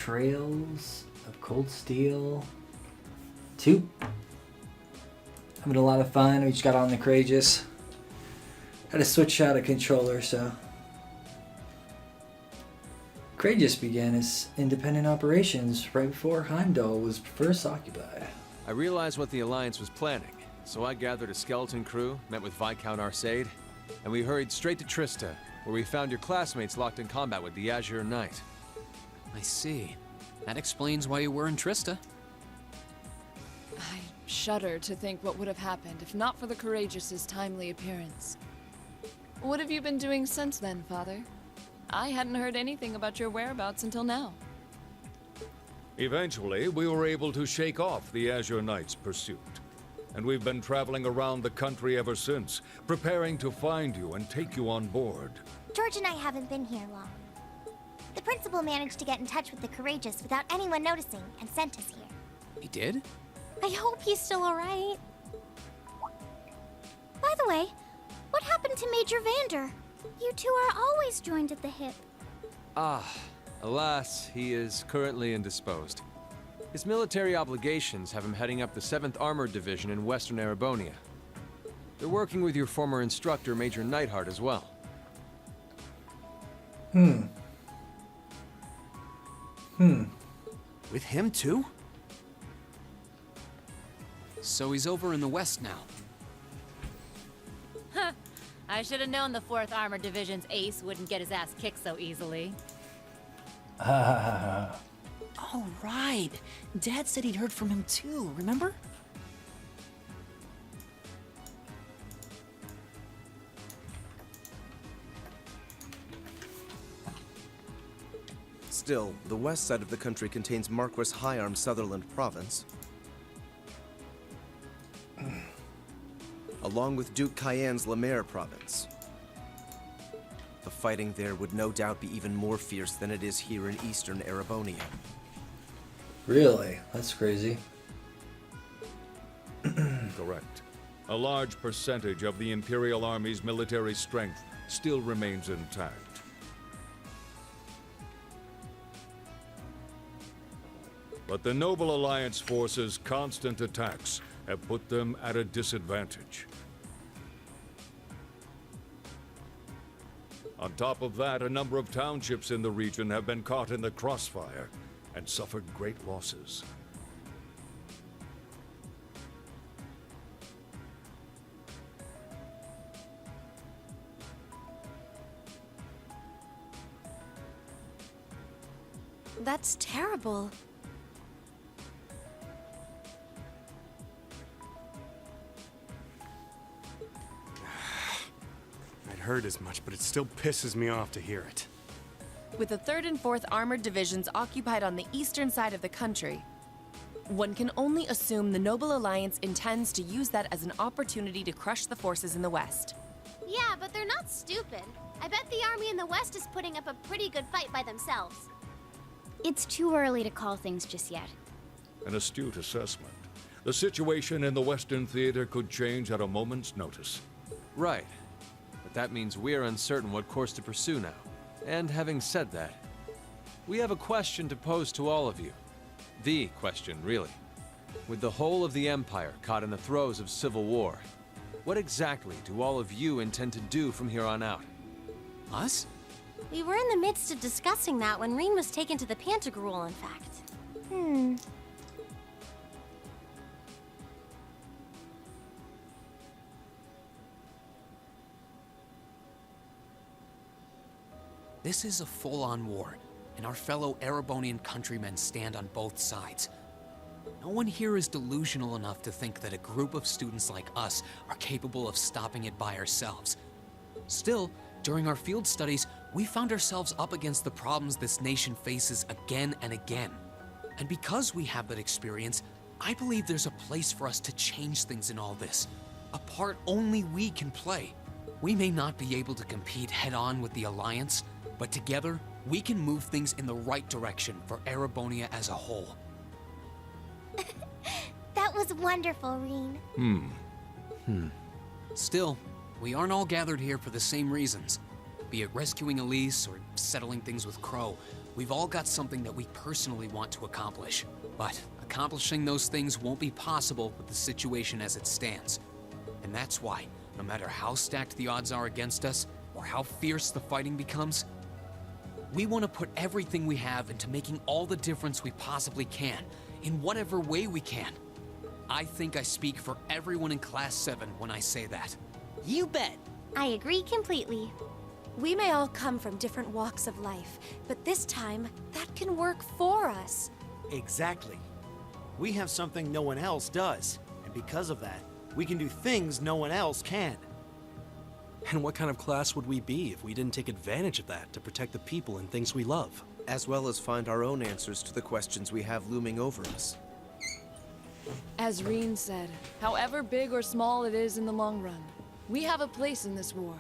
Trails of Cold Steel 2. Having a lot of fun. We just got on the Courageous. Had to switch out a controller, so. Courageous began its independent operations right before Heimdall was first occupied. I realized what the Alliance was planning, so I gathered a skeleton crew, met with Viscount Arcade, and we hurried straight to Trista, where we found your classmates locked in combat with the Azure Knight. I see. That explains why you were in Trista. I shudder to think what would have happened if not for the Courageous's timely appearance. What have you been doing since then, Father? I hadn't heard anything about your whereabouts until now. Eventually, we were able to shake off the Azure Knight's pursuit. And we've been traveling around the country ever since, preparing to find you and take you on board. George and I haven't been here long. The principal managed to get in touch with the Courageous without anyone noticing and sent us here. He did? I hope he's still alright. By the way, what happened to Major Vander? You two are always joined at the hip. Alas, he is currently indisposed. His military obligations have him heading up the 7th Armored Division in Western Erebonia. They're working with your former instructor, Major Neidhart, as well. With him too? So he's over in the west now. I should have known the 4th Armored Division's ace wouldn't get his ass kicked so easily. Oh, right. Dad said he'd heard from him too, remember? Still, the west side of the country contains Marquis Hyarm Sutherland Province, along with Duke Cayenne's Lemaire Province. The fighting there would no doubt be even more fierce than it is here in eastern Erebonia. Really? That's crazy. Correct. A large percentage of the Imperial Army's military strength still remains intact. But the Noble Alliance forces' constant attacks have put them at a disadvantage. On top of that, a number of townships in the region have been caught in the crossfire and suffered great losses. That's terrible. I'd heard as much, but it still pisses me off to hear it. With the 3rd and 4th Armored Divisions occupied on the eastern side of the country, one can only assume the Noble Alliance intends to use that as an opportunity to crush the forces in the west. Yeah, but they're not stupid. I bet the army in the west is putting up a pretty good fight by themselves. It's too early to call things just yet. An astute assessment. The situation in the Western Theater could change at a moment's notice. Right. But that means we're uncertain what course to pursue now. And having said that, we have a question to pose to all of you. The question, really. With the whole of the Empire caught in the throes of civil war, what exactly do all of you intend to do from here on out? Us? We were in the midst of discussing that when Reen was taken to the Pantagruel, in fact. This is a full-on war, and our fellow Erebonian countrymen stand on both sides. No one here is delusional enough to think that a group of students like us are capable of stopping it by ourselves. Still, during our field studies, we found ourselves up against the problems this nation faces again and again. And because we have that experience, I believe there's a place for us to change things in all this. A part only we can play. We may not be able to compete head-on with the Alliance, but together, we can move things in the right direction for Erebonia as a whole. That was wonderful, Reen. Still, we aren't all gathered here for the same reasons. Be it rescuing Elise or settling things with Crow, we've all got something that we personally want to accomplish. But accomplishing those things won't be possible with the situation as it stands. And that's why, no matter how stacked the odds are against us, or how fierce the fighting becomes, we want to put everything we have into making all the difference we possibly can, in whatever way we can. I think I speak for everyone in Class 7 when I say that. You bet. I agree completely. We may all come from different walks of life, but this time, that can work for us. Exactly. We have something no one else does, and because of that, we can do things no one else can. And what kind of class would we be if we didn't take advantage of that to protect the people and things we love? As well as find our own answers to the questions we have looming over us. As Reen said, however big or small it is in the long run, we have a place in this war.